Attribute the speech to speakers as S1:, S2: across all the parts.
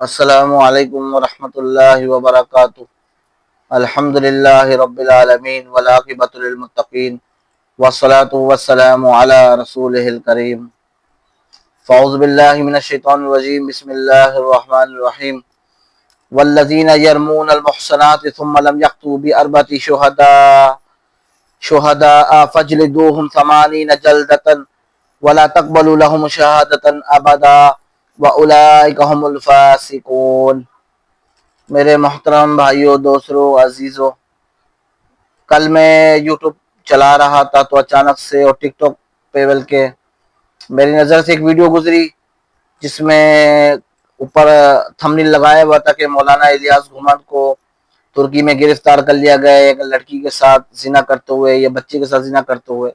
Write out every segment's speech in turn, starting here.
S1: السلام علیکم ورحمۃ اللہ وبرکاتہ۔ الحمدللہ رب العالمین والعاقبۃ للمتقین والصلاة والسلام علی رسولہ الکریم۔ فاعوذ باللہ من الشیطان الرجیم، بسم اللہ الرحمن الرحیم۔ والذین یرمون المحصنات ثم لم یأتوا بأربعة شہداء فاجلدوہم 80 جلدۃ ولا تقبلوا لهم شہادۃ ابدا وَأُولَئِكَ هُمُ الْفَاسِقُونَ۔ میرے محترم بھائیوں، دوستوں، عزیزوں، کل میں یوٹیوب چلا رہا تھا تو اچانک سے اور ٹک ٹاک پہ بلکہ میری نظر سے ایک ویڈیو گزری جس میں اوپر تھمبنیل لگایا ہوا تھا کہ مولانا الیاس گھمن کو ترکی میں گرفتار کر لیا گیا ایک لڑکی کے ساتھ زنا کرتے ہوئے یا بچے کے ساتھ زنا کرتے ہوئے۔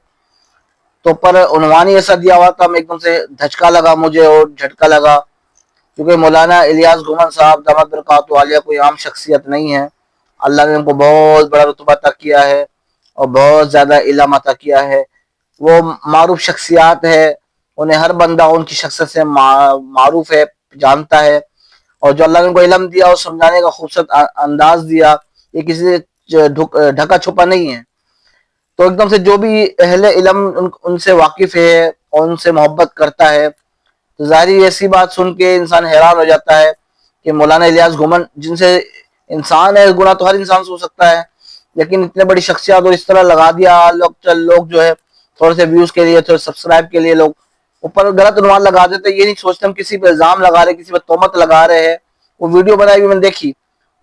S1: تو پر عنوان ہی ایسا دیا ہوا تھا، میں ایک دم سے دھچکا لگا مجھے اور جھٹکا لگا، کیونکہ مولانا الیاس گھمن صاحب دامت برکاتہ عالیہ کوئی عام شخصیت نہیں ہے۔ اللہ نے ان کو بہت بڑا رتبہ عطا کیا ہے اور بہت زیادہ علم عطا کیا ہے۔ وہ معروف شخصیات ہے، انہیں ہر بندہ ان کی شخصیت سے معروف ہے، جانتا ہے، اور جو اللہ نے ان کو علم دیا اور سمجھانے کا خوبصورت انداز دیا، یہ کسی سے ڈھکا چھپا نہیں ہے۔ تو ایک دم سے جو بھی اہل علم ان سے واقف ہے اور ان سے محبت کرتا ہے تو ظاہری ایسی بات سن کے انسان حیران ہو جاتا ہے کہ مولانا الیاس گھمن جن سے انسان ہے، گناہ تو ہر انسان سے ہو سکتا ہے، لیکن اتنے بڑی شخصیات اور اس طرح لگا دیا لوگ جو ہے تھوڑے سے ویوز کے لیے، تھوڑے سبسکرائب کے لیے لوگ اوپر غلط عنوان لگا دیتے، یہ نہیں سوچتے ہم کسی پہ الزام لگا رہے، کسی پہ تہمت لگا رہے ہیں۔ وہ ویڈیو بنائی ہوئی میں نے دیکھی،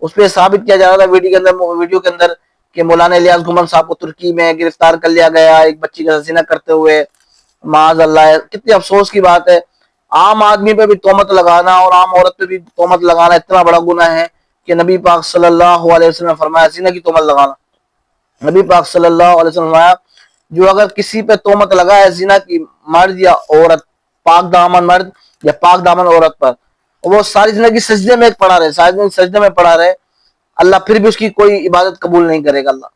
S1: اس پہ ثابت کیا جا رہا تھا ویڈیو کے اندر کہ مولانا الیاس گھمن صاحب کو ترکی میں گرفتار کر لیا گیا ایک بچی کا زنا کرتے ہوئے۔ معاذ اللہ، کتنی افسوس کی بات ہے۔ عام آدمی پہ بھی تہمت لگانا اور عام عورت پہ بھی تہمت لگانا اتنا بڑا گناہ ہے کہ نبی پاک صلی اللہ علیہ وسلم نے فرمایا زنا کی تہمت لگانا۔ نبی پاک صلی اللہ علیہ وسلم نے فرمایا جو اگر کسی پہ تہمت لگائے زنا کی، مرد یا عورت، پاک دامن مرد یا پاک دامن عورت پر، وہ ساری زندگی سجدے میں پڑا رہے، ساری زندگی سجدے میں پڑا رہے، اللہ پھر بھی اس کی کوئی عبادت قبول نہیں کرے گا۔ اللہ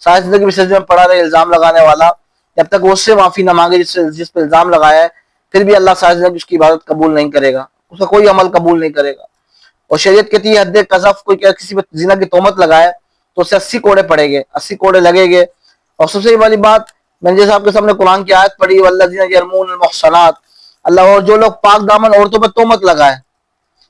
S1: ساری زندگی میں سجدے میں پڑا رہے الزام لگانے والا، جب تک وہ اس سے معافی نہ مانگے جس پہ الزام لگایا ہے، پھر بھی اللہ ساری زندگی اس کی عبادت قبول نہیں کرے گا، اس کا کوئی عمل قبول نہیں کرے گا۔ اور شریعت کہتی ہے حد قذف، کوئی کسی پہ زنا کی تہمت لگائے تو اسے 80 کوڑے پڑے گے، 80 کوڑے لگے گے۔ اور سب سے بڑی بات، میں نے جیسے آپ کے سامنے قرآن کی آیت پڑھی والذین یرمون المحصنات، اللہ، اور جو لوگ پاک دامن عورتوں پہ تہمت لگائے،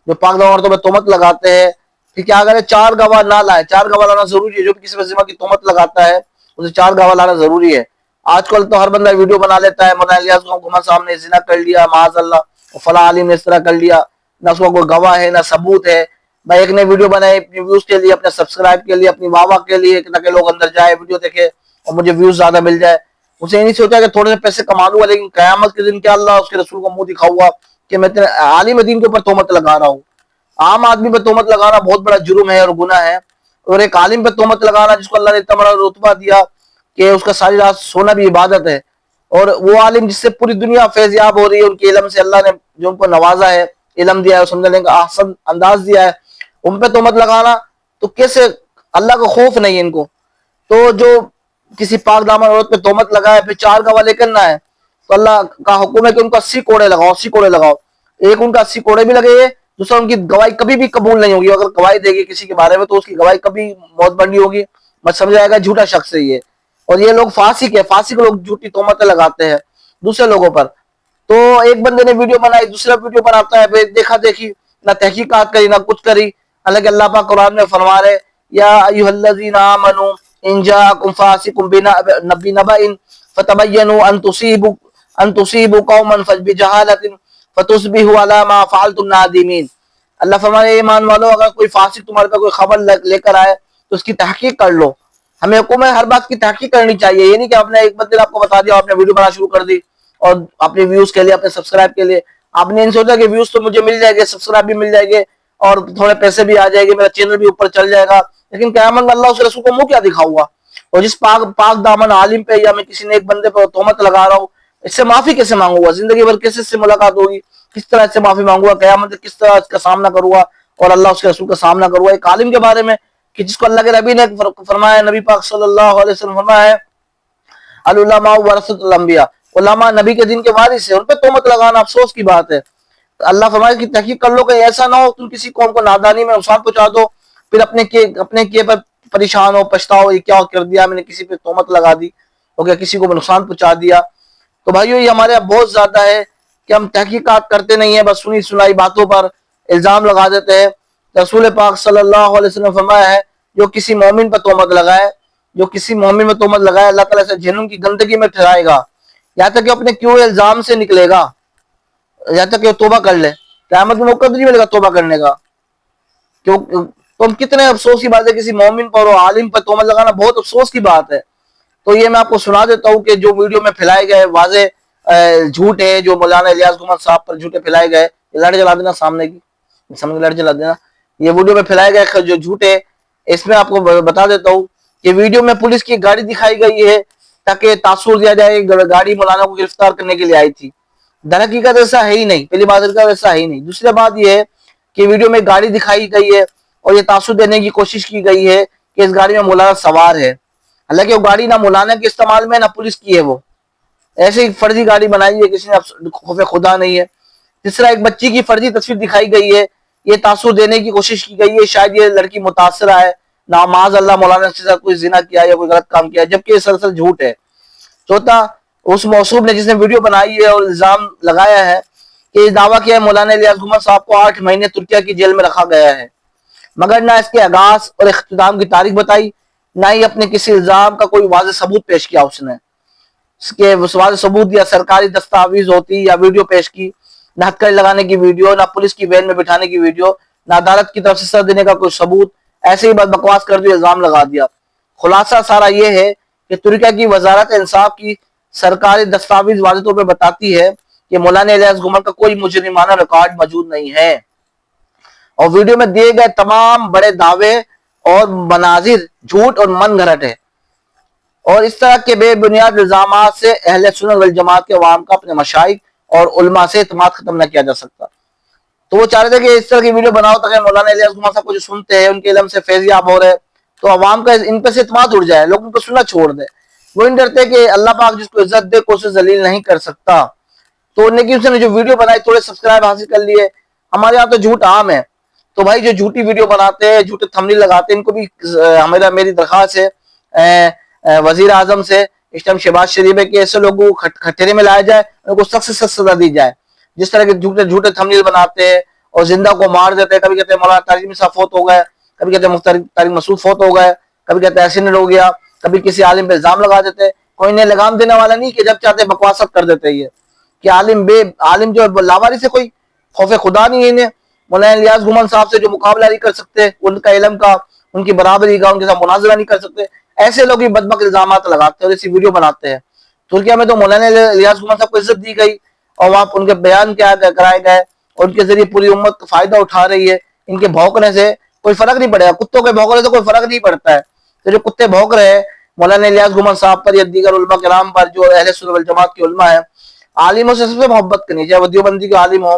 S1: جو پاک دامن عورتوں پہ تہمت لگاتے ہیں، پھر کیا کرے؟ 4 گواہ نہ لائے۔ 4 گواہ لانا ضروری ہے، جو بھی کسی پہ زنا کی تہمت لگاتا ہے اسے 4 گواہ لانا ضروری ہے۔ آج کل تو ہر بندہ ویڈیو بنا لیتا ہے، مولانا الیاس گھمن صاحب نے زنا کر لیا، معاذ اللہ، فلاں عالم نے اس طرح کر لیا، نہ اس کو کوئی گواہ ہے نہ ثبوت ہے۔ بھائی ایک نے ویڈیو بنائی اپنی ویوز کے لیے، اپنے سبسکرائب کے لیے، اپنی واہ واہ کے لیے، تاکہ لوگ اندر جائے ویڈیو دیکھے اور مجھے ویوز زیادہ مل جائے۔ اسے یہ نہیں سوچا کہ تھوڑے سے پیسے کما لوں گا، لیکن قیامت کے دن کیا اللہ اس کے رسول کو منہ دکھاؤں گا کہ میں عالم دین کے اوپر تہمت لگا رہا ہوں۔ عام آدمی پہ تہمت لگانا بہت بڑا جرم ہے اور گناہ ہے، اور ایک عالم پہ تہمت لگانا جس کو اللہ نے اتنا بڑا رتبہ دیا کہ اس کا ساری رات سونا بھی عبادت ہے، اور وہ عالم جس سے پوری دنیا فیض یاب ہو رہی ہے، ان کے علم سے اللہ نے جو ان کو نوازا ہے، علم دیا ہے، سمجھنے کا احسن انداز دیا ہے، ان پہ تہمت لگانا تو کیسے؟ اللہ کا خوف نہیں ہے ان کو۔ تو جو کسی پاک دامن عورت پہ تہمت لگائے پھر 4 گواہ لے کر نہ ہے، تو اللہ کا حکم ہے کہ ان کو 80 کوڑے لگاؤ، 80 کوڑے لگاؤ۔ ایک ان کا 80 کوڑے بھی لگے گے، دوسرا ان کی گواہی کبھی بھی قبول نہیں ہوگی۔ اگر گواہی دے گی کسی کے بارے میں تو اس کی گواہی کبھی موت بنڈی ہوگی، مت سمجھ آئے گا جھوٹا شخص ہے یہ۔ اور یہ لوگ فاسق ہے، فاسق لوگ جھوٹی تہمتیں لگاتے ہیں دوسرے لوگوں پر۔ تو ایک بندے نے ویڈیو بنائی، دوسرا ویڈیو بناتا ہے، پھر دیکھا دیکھی، نہ تحقیقات کری نہ کچھ کری، حالانکہ اللہ پاک قرآن میں فرما رہے یا ایھا الذین آمنوا ان جاءکم فاسق بنبأ فتبینوا ان تصیبوا قوما بجہالۃ فتصبحوا علی ما فعلتم نادمین۔ اللہ فرمائے ایمان والو، اگر کوئی فاسق تمہارے پاس کوئی خبر لے کر آئے تو اس کی تحقیق کر لو۔ ہمیں حکم ہے ہر بات کی تحقیق کرنی چاہیے، یہ نہیں کہ آپ نے ایک بندے نے آپ کو بتا دیا، آپ نے ویڈیو بنا شروع کر دی اور اپنے ویوز کے لیے، اپنے سبسکرائب کے لیے آپ نے نہیں سوچا کہ ویوز تو مجھے مل جائے گے، سبسکرائب بھی مل جائے گے اور تھوڑے پیسے بھی آ جائے گے، میرا چینل بھی اوپر چل جائے گا، لیکن قیامت میں اللہ اس رسول کو منہ کیا دکھاؤں گا؟ اور جس پاک دامن عالم پہ یا میں کسی نے ایک بندے پہ تہمت لگا رہا ہوں، اس سے معافی کیسے مانگوں گا؟ زندگی بھر کیسے اس سے ملاقات ہوگی؟ کس طرح اس سے معافی مانگوں گا؟ قیامت میں کس طرح اس کا سامنا کروں گا اور اللہ اس کے رسول کا سامنا کروں گا؟ ایک عالم کے بارے میں کہ جس کو اللہ کے نبی نے فرمایا، نبی پاک صلی اللہ علیہ وسلم فرمایا ہے العلماء ورثۃ الانبیاء، علماء نبی کے دین کے وارث ہیں، ان پہ تہمت لگانا افسوس کی بات ہے۔ اللہ فرمائے کہ تحقیق کر لو کہ ایسا نہ ہو تم کسی قوم کو نادانی میں نقصان پہنچا دو، پھر اپنے کیے پر پریشان ہو، پچھتاؤ یہ کیا کر دیا میں نے، کسی پہ تہمت لگا دی ہو گیا، کسی کو نقصان پہنچا دیا۔ تو بھائیو یہ ہمارے بہت زیادہ ہے کہ ہم تحقیقات کرتے نہیں ہیں، بس سنی سنائی باتوں پر الزام لگا دیتے ہیں۔ رسول پاک صلی اللہ علیہ وسلم نے فرمایا ہے جو کسی مومن پر تہمت لگائے، جو کسی مومن پر تہمت لگائے، اللہ تعالیٰ سے جہنم کی گندگی میں ٹھہرائے گا، یہاں تک کہ اپنے کیے ہوئے الزام سے نکلے گا، یہاں تک کہ وہ توبہ کر لے، قیامت میں موقع نہیں ملے گا توبہ کرنے کا۔ تو ہم کتنے افسوس کی بات ہے، کسی مومن پر اور عالم پر تہمت لگانا بہت افسوس کی بات ہے۔ تو یہ میں آپ کو سنا دیتا ہوں کہ جو ویڈیو میں پھیلائے گئے واضح جھوٹ ہے، جو مولانا الیاس گھمن صاحب پر جھوٹے پھیلائے گئے، لائٹ جلا دینا سامنے کی، سامنے کی لائٹ جلا دینا، یہ ویڈیو میں پھیلائے گئے جو جھوٹ ہے، اس میں آپ کو بتا دیتا ہوں کہ ویڈیو میں پولیس کی گاڑی دکھائی گئی ہے تاکہ تاثر دیا جائے کہ گاڑی مولانا کو گرفتار کرنے کے لیے آئی تھی۔ در حقیقت ایسا ہے ہی نہیں، پہلی بات ایسا ہے ہی نہیں۔ دوسری بات یہ ہے کہ ویڈیو میں گاڑی دکھائی گئی ہے اور یہ تاثر دینے کی کوشش کی گئی ہے کہ اس گاڑی میں مولانا سوار ہے، حالانکہ وہ گاڑی نہ مولانا کے استعمال میں نہ پولیس کی ہے، وہ ایسے ہی فرضی گاڑی بنائی ہے، کسی نے خوف خدا نہیں ہے۔ تیسرا ایک بچی کی فرضی تصویر دکھائی گئی ہے، یہ تاثر دینے کی کوشش کی گئی ہے شاید یہ لڑکی متاثرہ ہے، نہ معاذ اللہ مولانا کے ساتھ کوئی زنا کیا یا کوئی غلط کام کیا، جبکہ یہ سراسر جھوٹ ہے۔ چوتھا، اس موصوف نے جس نے ویڈیو بنائی ہے اور الزام لگایا ہے کہ یہ دعویٰ کیا ہے مولانا الیاس گھمن صاحب کو 8 مہینے ترکیہ کی جیل میں رکھا گیا ہے، مگر نہ اس کے آغاز اور اختتام کی تاریخ بتائی، نہ ہی اپنے کسی الزام کا کوئی واضح ثبوت پیش کیا اس نے، اس کے واضح ثبوت یا سرکاری دستاویز ہوتی یا ویڈیو پیش کی، نہ ہتھکڑی لگانے کی ویڈیو، نہ پولیس کی وین میں بٹھانے کی ویڈیو، نہ عدالت کی طرف سے سزا دینے کا کوئی ثبوت، ایسے ہی بس بکواس کر دیا، الزام لگا دیا۔ خلاصہ سارا یہ ہے کہ ترکیہ کی وزارت انصاف کی سرکاری دستاویز واضح طور پہ بتاتی ہے کہ مولانا الیاس گھمن کا کوئی مجرمانہ ریکارڈ موجود نہیں ہے، اور ویڈیو میں دیے گئے تمام بڑے دعوے اور مناظر جھوٹ اور من گھڑت ہے، اور اس طرح کے بے بنیاد الزامات سے اہل سنت والجماعت کے عوام کا اپنے مشائخ اور علماء سے اعتماد ختم نہ کیا جا سکتا۔ تو وہ چاہ رہے تھے کہ اس طرح کی ویڈیو بناؤ تاکہ مولانا الیاس گھمن صاحب کو جو سنتے ہیں ان کے علم سے فیض یاب ہو رہے تو عوام کا ان پہ سے اعتماد اڑ جائے، لوگ ان کو سننا چھوڑ دیں۔ وہ نہیں ڈرتے کہ اللہ پاک جس کو عزت دے کو اسے ذلیل نہیں کر سکتا۔ تو اس نے جو ویڈیو بنائی تھوڑے سبسکرائب حاصل کر لیے، ہمارے یہاں تو جھوٹ عام ہے، تو بھائی جو جھوٹی ویڈیو بناتے ہیں، جھوٹے تھمبنیل لگاتے ہیں، ان کو بھی میری درخواست ہے وزیر اعظم سے اس ٹائم شہباز شریف ہے کہ ایسے لوگوں کو کھٹیرے میں لایا جائے، ان کو سخت سے سخت سزا دی جائے، جس طرح کے جھوٹے تھمبنیل بناتے ہیں اور زندہ کو مار دیتے ہیں، کبھی کہتے ہیں مولانا طارق صاحب فوت ہو گئے، کبھی کہتے ہیں مفتی طارق مسعود فوت ہو گئے، کبھی کہتے ہیں ایکسیڈنٹ ہو گیا، کبھی کسی عالم پہ الزام لگا دیتے ہیں۔ کوئی انہیں لگام دینے والا نہیں کہ جب چاہتے بکواست کر دیتے یہ کہ عالم جو لاواری سے کوئی خوف خدا نہیں ہے انہیں، مولانا الیاس گھمن صاحب سے جو مقابلہ نہیں کر سکتے، ان کا علم کا، ان کی برابری کا، ان کے ساتھ مناظرہ نہیں کر سکتے، ایسے لوگ ہی بدبخت الزامات لگاتے ہیں اور ایسی ویڈیو بناتے ہیں۔ ترکیہ میں تو مولانا الیاس گھمن صاحب کو عزت دی گئی اور وہاں ان کے بیان کرائے گئے اور ان کے ذریعے پوری امت فائدہ اٹھا رہی ہے۔ ان کے بھونکنے سے کوئی فرق نہیں پڑے گا، کتوں کے بھونکنے سے کوئی فرق نہیں پڑتا ہے۔ تو جو کتے بھونک رہے ہیں مولانا الیاس گھمن صاحب پر یا دیگر علماء کرام پر جو اہل سنت والجماعت کے علماء ہیں، عالموں سے سب سے محبت کرنی چاہے وہ دیوبندی کے عالم ہو،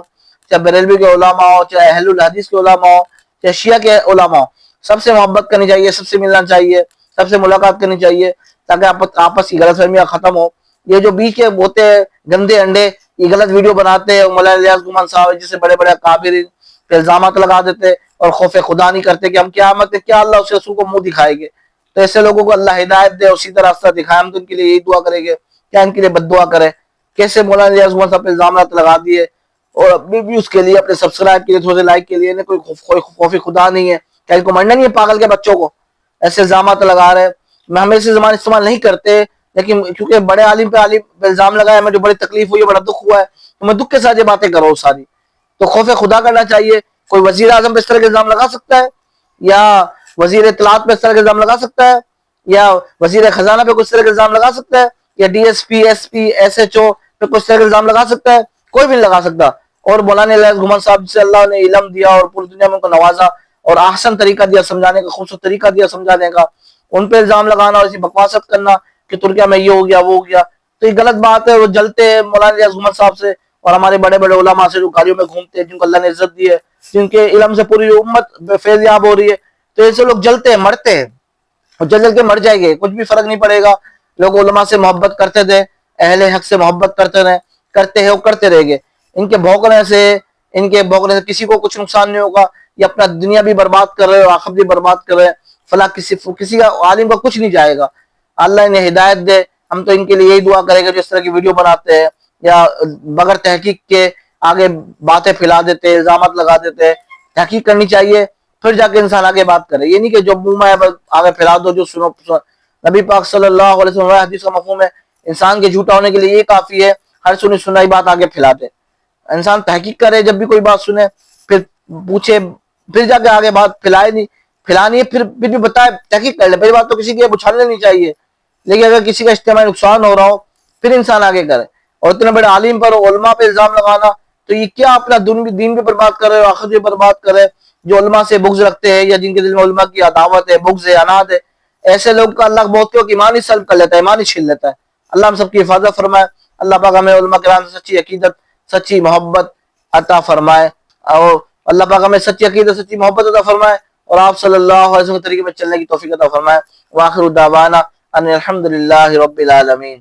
S1: چاہے بریلوی کے علماء ہو، چاہے اہل الحدیث کے علماء ہو، چاہے شیعہ کے علماء ہو، سب سے محبت کرنی چاہیے، سب سے ملنا چاہیے، سب سے ملاقات کرنی چاہیے تاکہ آپس کی غلط فہمیاں ختم ہو۔ یہ جو بیچ کے ہوتے ہیں گندے انڈے، یہ غلط ویڈیو بناتے ہیں، مولانا الیاس گھمن صاحب جسے بڑے بڑے کافر پہ الزامات لگا دیتے اور خوف خدا نہیں کرتے کہ ہم قیامت میں کیا اللہ اس رسول کو منہ دکھائے گے۔ تو ایسے لوگوں کو اللہ ہدایت دے اور سیدھا راستہ دکھائے، ہم تو ان کے لیے یہی دعا کریں گے، کیا ان کے لیے بد دعا کرے۔ کیسے مولانا الیاس گھمن صاحب پہ الزامات لگا دیے اور ابھی بھی اس کے لیے اپنے سبسکرائب کے لیے تھوڑے لائک کے لیے کوئی خوف خدا نہیں ہے، کیا ان کو مرنا نہیں ہے پاگل کے بچوں کو؟ ایسے الزامات لگا رہے ہیں۔ میں ہمیشہ زبان استعمال نہیں کرتے، لیکن کیونکہ بڑے عالم پہ الزام لگایا، میں جو بڑی تکلیف ہوئی ہے، بڑا دکھ ہوا ہے، تو میں دکھ کے ساتھ یہ باتیں کروں ساری۔ تو خوف خدا کرنا چاہیے۔ کوئی وزیر اعظم پہ اس طرح کے الزام لگا سکتا ہے، یا وزیر اطلاعات پہ اس طرح کے الزام لگا سکتا ہے، یا وزیر خزانہ پہ کچھ طرح کے الزام لگا سکتا ہے، یا D S P, S P, S H O پہ کچھ طرح کے الزام لگا سکتا ہے؟ کوئی بھی نہیں لگا سکتا۔ اور مولانا الیاس گھمن صاحب جسے اللہ نے علم دیا اور پوری دنیا میں ان کو نوازا اور احسن طریقہ دیا سمجھانے کا، خوبصورت طریقہ دیا سمجھانے کا، ان پہ الزام لگانا اور اسی بکواست کرنا کہ ترکیہ میں یہ ہو گیا وہ ہو گیا، تو یہ غلط بات ہے۔ وہ جلتے ہیں مولانا الیاس گھمن صاحب سے اور ہمارے بڑے بڑے علماء سے جو گاڑیوں میں گھومتے ہیں، جن کو اللہ نے عزت دی ہے، جن کے علم سے پوری امت فیض یاب ہو رہی ہے، تو ایسے لوگ جلتے ہیں، مرتے ہیں اور جل کے مر جائیں گے، کچھ بھی فرق نہیں پڑے گا۔ لوگ علماء سے محبت کرتے تھے، اہل حق سے محبت کرتے ہیں اور کرتے رہے گے۔ ان کے بھونکنے سے، ان کے بھوکنے سے کسی کو کچھ نقصان نہیں ہوگا، یہ اپنا دنیا بھی برباد کر رہے ہو، آخرت بھی برباد کر رہے ہیں، فلاں کسی کا عالم کا کچھ نہیں جائے گا۔ اللہ انہیں ہدایت دے۔ ہم تو ان کے لیے یہی دعا کریں گے جو اس طرح کی ویڈیو بناتے ہیں یا بغیر تحقیق کے آگے باتیں پھیلا دیتے، الزامات لگا دیتے۔ تحقیق کرنی چاہیے، پھر جا کے انسان آگے بات کرے، یہ نہیں کہ جو منہ میں آگے پھیلا دو، جو سنو۔ نبی پاک صلی اللہ علیہ وسلم حدیث کا مفہوم ہے انسان کے جھوٹا ہونے کے لیے یہ کافی ہے ہر سنی سنائی بات آگے پھیلاتے۔ انسان تحقیق کرے، جب بھی کوئی بات سنے پھر پوچھے، پھر جا کے آگے بات پھیلائے، نہیں پھیلانی ہے پھر بھی بتائے، تحقیق کر لے۔ پہلی بات تو کسی کی اچھالنے نہیں چاہیے، لیکن اگر کسی کا اجتماعی نقصان ہو رہا ہو پھر انسان آگے کرے۔ اور اتنے بڑے عالم پر علماء پہ الزام لگانا تو یہ کیا اپنا دین بھی برباد کر رہے ہو، آخرت بھی برباد کر رہے، جو علماء سے بغض رکھتے ہیں یا جن کے دل میں علماء کی عداوت ہے، بغض ہے، عناد ہے، ایسے لوگ کا اللہ بہت کہ ایمان ہی سلب کر لیتا ہے، ایمان ہی چھین لیتا ہے۔ اللہ ہم سب کی حفاظت فرمائے، اللہ پاک ہمیں علماء کرام سے سچی عقیدت، سچی محبت عطا فرمائے، اور اللہ پاک ہمیں سچی عقیدت، سچی محبت عطا فرمائے، اور آپ صلی اللہ علیہ وسلم کے طریقے میں چلنے کی توفیق عطا فرمائے۔ وآخر دعوانا ان الحمد للہ رب العالمین۔